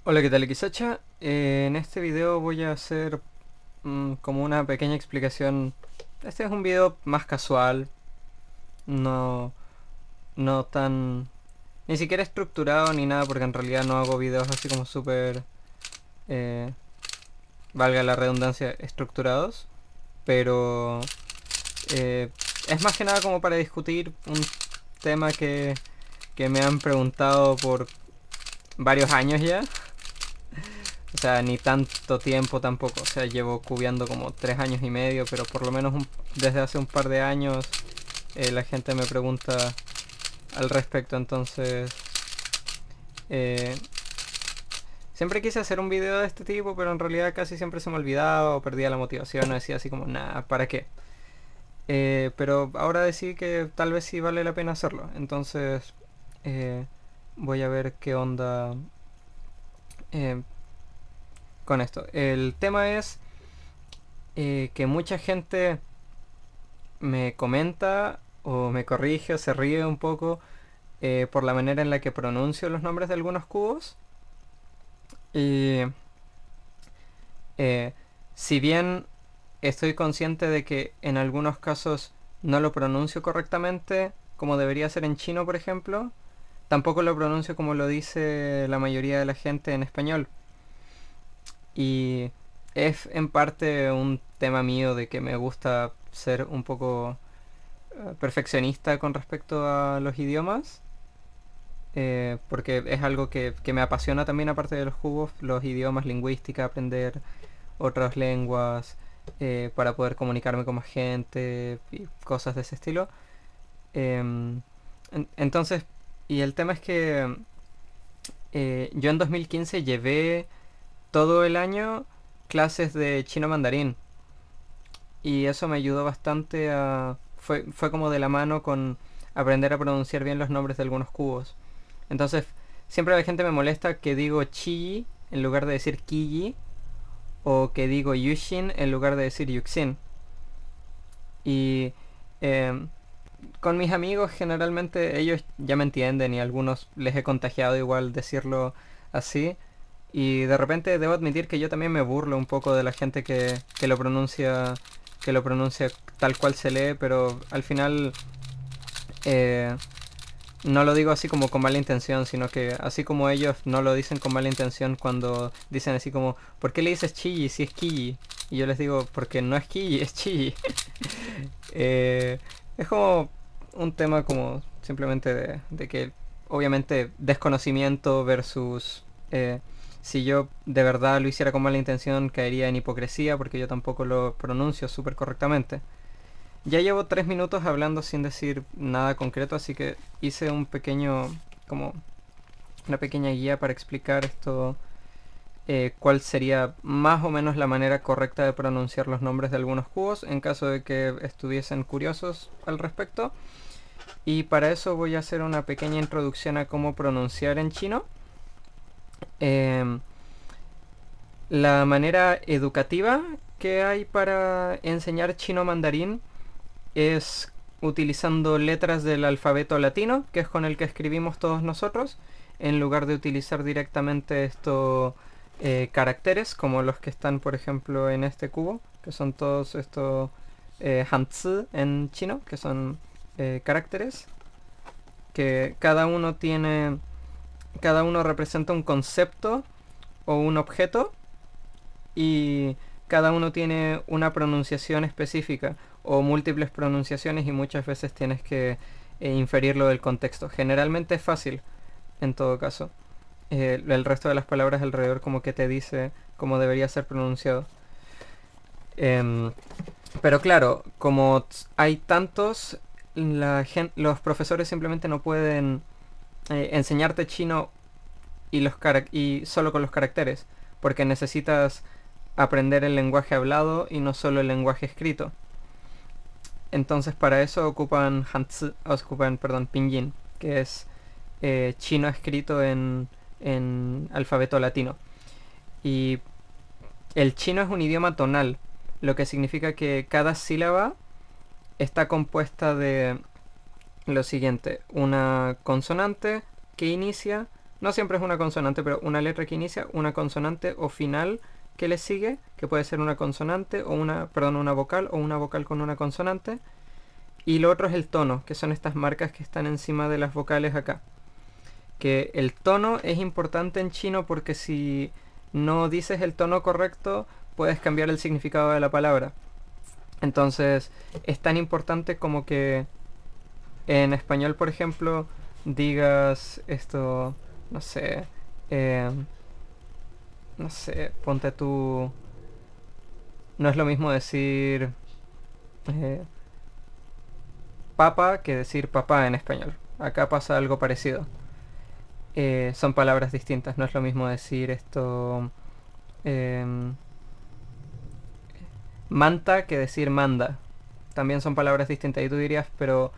Hola, ¿qué tal, Kisacha? En este video voy a hacer como una pequeña explicación. Este es un video más casual, no, no tan... ni siquiera estructurado ni nada, porque en realidad no hago videos así como súper, eh, valga la redundancia, estructurados. Pero eh, es más que nada como para discutir un tema que me han preguntado por varios años ya. O sea, ni tanto tiempo tampoco. O sea, llevo cubeando como 3 años y medio, pero por lo menos desde hace un par de años la gente me pregunta al respecto. Entonces, eh, siempre quise hacer un video de este tipo, pero en realidad casi siempre se me olvidaba o perdía la motivación o decía así como, nada, ¿para qué? Pero ahora decidí que tal vez sí vale la pena hacerlo. Entonces, eh, voy a ver qué onda eh, con esto. El tema es que mucha gente me comenta o me corrige o se ríe un poco por la manera en la que pronuncio los nombres de algunos cubos. Y eh, si bien estoy consciente de que en algunos casos no lo pronuncio correctamente, como debería ser en chino, por ejemplo, tampoco lo pronuncio como lo dice la mayoría de la gente en español. Y es en parte un tema mío de que me gusta ser un poco perfeccionista con respecto a los idiomas, porque es algo que me apasiona también aparte de los jugos, los idiomas, lingüística, aprender otras lenguas, para poder comunicarme con más gente y cosas de ese estilo. Entonces, y el tema es que yo en 2015 llevé todo el año clases de chino mandarín y eso me ayudó bastante a... fue como de la mano con aprender a pronunciar bien los nombres de algunos cubos. Entonces, siempre la gente me molesta que digo Chi en lugar de decir Kiji o que digo Yushin en lugar de decir Yuxin. Y eh, con mis amigos generalmente ellos ya me entienden y a algunos les he contagiado igual decirlo así. Y de repente debo admitir que yo también me burlo un poco de la gente que lo pronuncia tal cual se lee, pero al final eh, no lo digo así como con mala intención, sino que así como ellos no lo dicen con mala intención cuando dicen así como, ¿por qué le dices Chigi si es Kiji? Y yo les digo, porque no es Kiji, es Chigi. Eh, es como un tema como simplemente de que obviamente desconocimiento versus si yo de verdad lo hiciera con mala intención caería en hipocresía porque yo tampoco lo pronuncio súper correctamente. Ya llevo 3 minutos hablando sin decir nada concreto, así que hice un pequeño, como una pequeña guía para explicar esto, cuál sería más o menos la manera correcta de pronunciar los nombres de algunos cubos en caso de que estuviesen curiosos al respecto. Y para eso voy a hacer una pequeña introducción a cómo pronunciar en chino. Eh, la manera educativa que hay para enseñar chino mandarín es utilizando letras del alfabeto latino, que es con el que escribimos todos nosotros, en lugar de utilizar directamente estos caracteres, como los que están, por ejemplo, en este cubo, que son todos estos hanzi en chino, que son caracteres, que cada uno representa un concepto o un objeto y cada uno tiene una pronunciación específica o múltiples pronunciaciones y muchas veces tienes que inferirlo del contexto. Generalmente es fácil, en todo caso. El resto de las palabras alrededor como que te dice cómo debería ser pronunciado. Em, pero claro, como hay tantos, los profesores simplemente no pueden enseñarte chino y solo con los caracteres, porque necesitas aprender el lenguaje hablado y no solo el lenguaje escrito. Entonces para eso ocupan, perdón, pinyin, que es chino escrito en alfabeto latino. Y el chino es un idioma tonal, lo que significa que cada sílaba está compuesta de lo siguiente: una consonante que inicia no siempre es una consonante, pero una letra que inicia, una consonante o final que le sigue, que puede ser una consonante o una vocal o una vocal con una consonante. Y lo otro es el tono, que son estas marcas que están encima de las vocales acá. Que el tono es importante en chino porque si no dices el tono correcto, puedes cambiar el significado de la palabra. Entonces, es tan importante como que en español, por ejemplo, digas esto, no sé, eh, no sé, ponte tú... No es lo mismo decir eh, papa que decir papá en español. Acá pasa algo parecido. Son palabras distintas, no es lo mismo decir esto manta que decir manda. También son palabras distintas y tú dirías, pero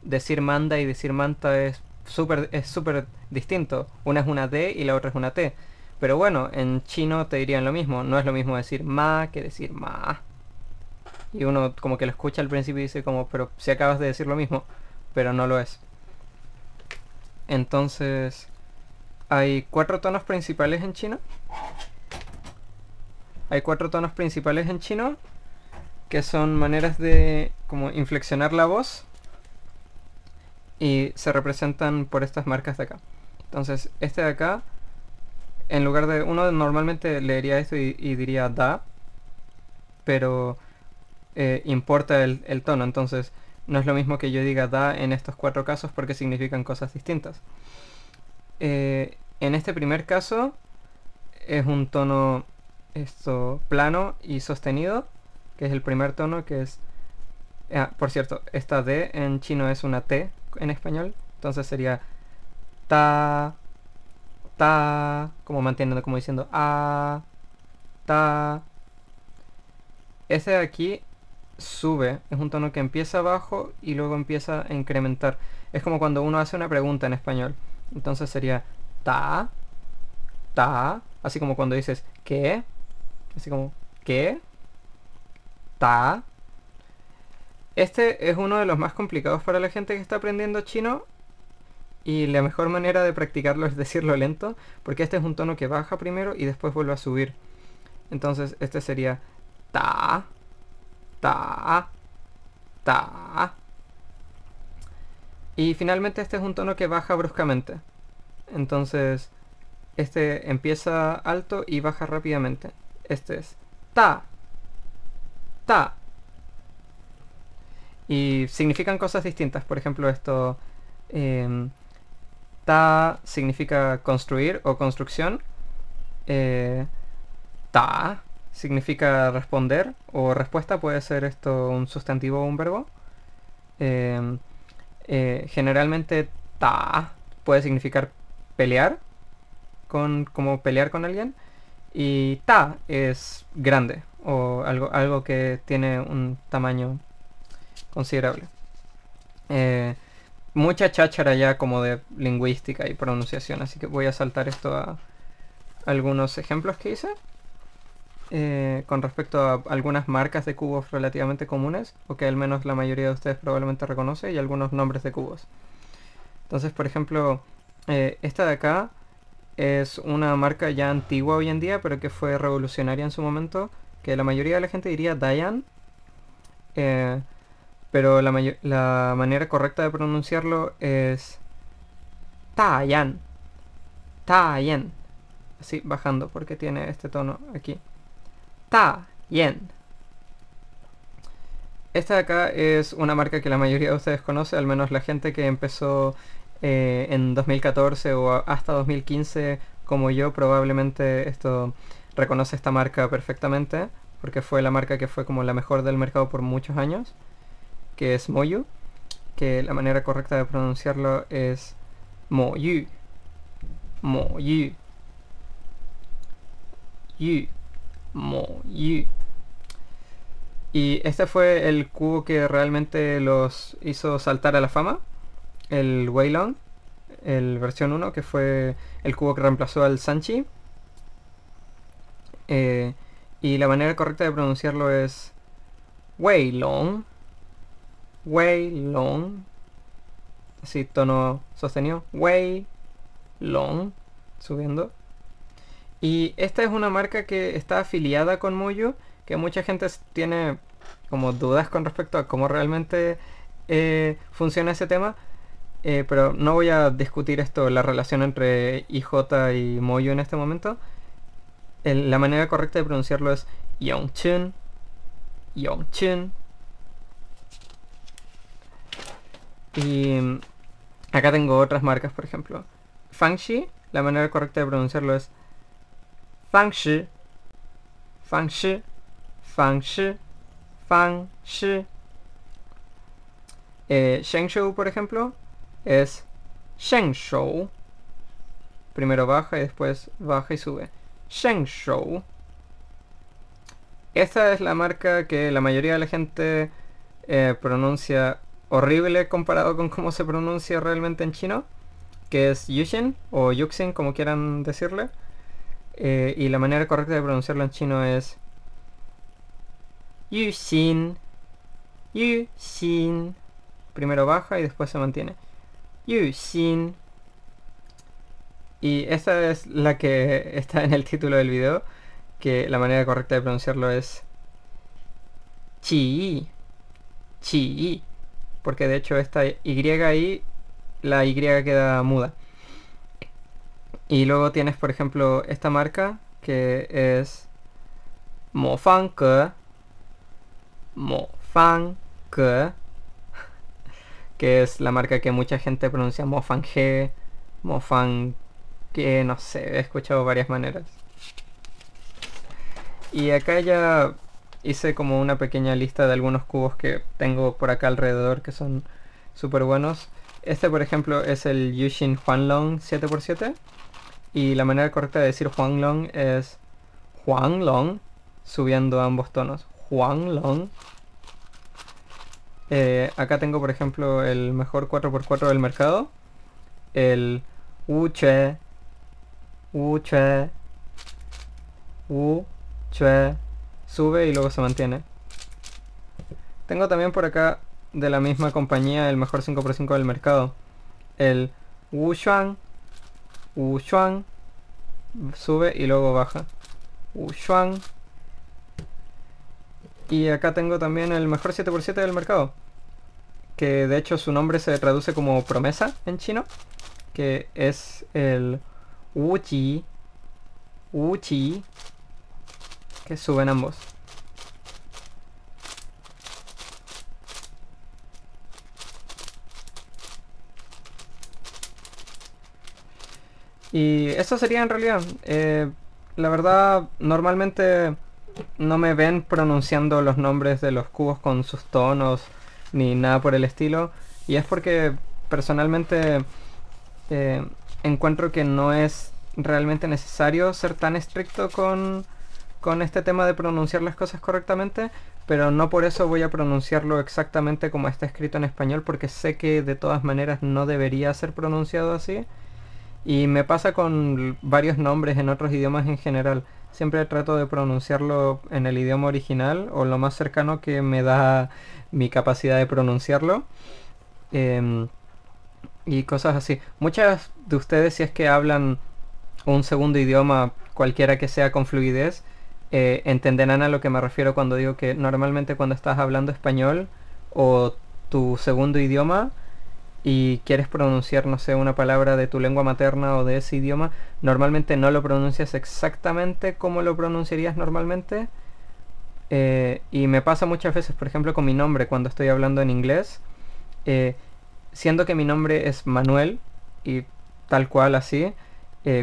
decir manda y decir manta es súper distinto. Una es una D y la otra es una T. Pero bueno, en chino te dirían lo mismo. No es lo mismo decir ma que decir ma. Y uno como que lo escucha al principio y dice como, pero si acabas de decir lo mismo. Pero no lo es. Entonces, hay 4 tonos principales en chino. Hay 4 tonos principales en chino que son maneras de como inflexionar la voz y se representan por estas marcas de acá. Entonces, este de acá, en lugar de... Uno normalmente leería esto y diría da, pero importa el tono. Entonces, no es lo mismo que yo diga da en estos 4 casos porque significan cosas distintas. En este primer caso, es un tono plano y sostenido, que es el primer tono, que es... por cierto, esta D en chino es una T en español, entonces sería ta, ta, como manteniendo, como diciendo a, ta. Este de aquí sube, es un tono que empieza abajo y luego empieza a incrementar. Es como cuando uno hace una pregunta en español, entonces sería ta, ta, así como cuando dices ¿qué? Así como ¿qué? Ta. Este es uno de los más complicados para la gente que está aprendiendo chino y la mejor manera de practicarlo es decirlo lento, porque este es un tono que baja primero y después vuelve a subir. Entonces este sería ta, ta, ta. Y finalmente este es un tono que baja bruscamente. Entonces este empieza alto y baja rápidamente. Este es ta, ta. Y significan cosas distintas. Por ejemplo, esto... ta significa construir o construcción. Ta significa responder o respuesta. Puede ser esto un sustantivo o un verbo. Generalmente ta puede significar pelear. Como pelear con alguien. Y ta es grande. O algo que tiene un tamaño considerable. Mucha cháchara ya como de lingüística y pronunciación, así que voy a saltar esto a algunos ejemplos que hice con respecto a algunas marcas de cubos relativamente comunes, o que al menos la mayoría de ustedes probablemente reconoce, y algunos nombres de cubos. Entonces, por ejemplo, esta de acá es una marca ya antigua hoy en día, pero que fue revolucionaria en su momento, que la mayoría de la gente diría Dayan. Pero la manera correcta de pronunciarlo es Tayan. Tayan. Así, bajando, porque tiene este tono aquí. Tayan. Esta de acá es una marca que la mayoría de ustedes conoce, al menos la gente que empezó en 2014 o hasta 2015 como yo, probablemente reconoce esta marca perfectamente, porque fue la marca que fue como la mejor del mercado por muchos años, que es Moyu, que la manera correcta de pronunciarlo es Moyu. Moyu. Yu. Moyu. Y este fue el cubo que realmente los hizo saltar a la fama, el Weilong, el versión 1, que fue el cubo que reemplazó al Sanchi. Y la manera correcta de pronunciarlo es Weilong. Weilong. Así, tono sostenido. Weilong. subiendo. Y esta es una marca que está afiliada con Muyu, que mucha gente tiene como dudas con respecto a cómo realmente funciona ese tema. Pero no voy a discutir esto, la relación entre IJ y Muyu en este momento. La manera correcta de pronunciarlo es Yongchun, Yongchun. Y acá tengo otras marcas, por ejemplo. Fangxi, la manera correcta de pronunciarlo es Fangshi, Fangshi, Fangshi, Fangshi. Shengshou, por ejemplo, es Shengshou. Primero baja y después baja y sube. Shengshou. Esta es la marca que la mayoría de la gente pronuncia horrible comparado con cómo se pronuncia realmente en chino, que es Yushin o Yuxin, como quieran decirle. Y la manera correcta de pronunciarlo en chino es Yushin, Yushin. Primero baja y después se mantiene. Yushin. Y esta es la que está en el título del video, que la manera correcta de pronunciarlo es Chi, Chi, porque de hecho esta Y ahí, la Y queda muda. Y luego tienes, por ejemplo, esta marca que es Mofangke, Mofangke, que es la marca que mucha gente pronuncia Mofanghe, Mofangke, no sé, he escuchado varias maneras. Y acá ya hice como una pequeña lista de algunos cubos que tengo por acá alrededor que son súper buenos. Este, por ejemplo, es el Yushin Huanglong 7x7. Y la manera correcta de decir Huanglong es Huanglong, subiendo ambos tonos. Huanglong. Acá tengo, por ejemplo, el mejor 4x4 del mercado. El Wuche, Wuche, Wuche. Sube y luego se mantiene. Tengo también por acá de la misma compañía el mejor 5x5 del mercado. El Wushuang, Wushuang. Sube y luego baja. Wushuang. Y acá tengo también el mejor 7x7 del mercado, que de hecho su nombre se traduce como promesa en chino, que es el Wuchi, Wuchi, que suben ambos. Y eso sería en realidad. La verdad, normalmente no me ven pronunciando los nombres de los cubos con sus tonos ni nada por el estilo. Y es porque personalmente encuentro que no es realmente necesario ser tan estricto con este tema de pronunciar las cosas correctamente, pero no por eso voy a pronunciarlo exactamente como está escrito en español, porque sé que de todas maneras no debería ser pronunciado así. Y me pasa con varios nombres en otros idiomas en general. Siempre trato de pronunciarlo en el idioma original o lo más cercano que me da mi capacidad de pronunciarlo. Y cosas así. Muchas de ustedes, si es que hablan un segundo idioma, cualquiera que sea con fluidez, entenderán a lo que me refiero cuando digo que normalmente cuando estás hablando español o tu segundo idioma y quieres pronunciar, no sé, una palabra de tu lengua materna o de ese idioma, normalmente no lo pronuncias exactamente como lo pronunciarías normalmente. Y me pasa muchas veces, por ejemplo, con mi nombre cuando estoy hablando en inglés, siendo que mi nombre es Manuel y tal cual así,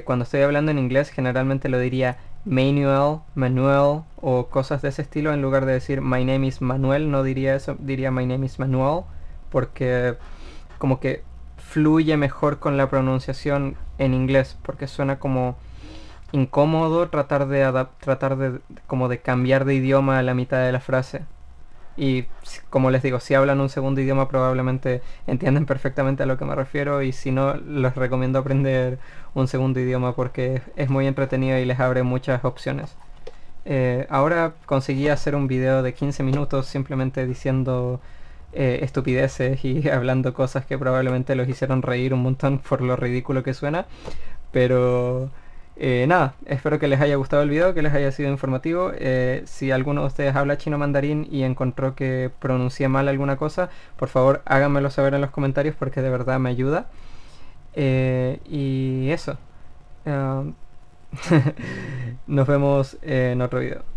cuando estoy hablando en inglés generalmente lo diría Manuel, Manuel o cosas de ese estilo, en lugar de decir my name is Manuel, no diría eso, diría my name is Manuel, porque como que fluye mejor con la pronunciación en inglés, porque suena como incómodo tratar de como de cambiar de idioma a la mitad de la frase. Y como les digo, si hablan un segundo idioma probablemente entienden perfectamente a lo que me refiero, y si no, les recomiendo aprender un segundo idioma porque es muy entretenido y les abre muchas opciones. Ahora conseguí hacer un video de 15 minutos simplemente diciendo estupideces y hablando cosas que probablemente los hicieron reír un montón por lo ridículo que suena. Pero nada, espero que les haya gustado el video, que les haya sido informativo. Si alguno de ustedes habla chino mandarín y encontró que pronuncié mal alguna cosa, por favor háganmelo saber en los comentarios porque de verdad me ayuda. Y eso. Ah, nos vemos en otro video.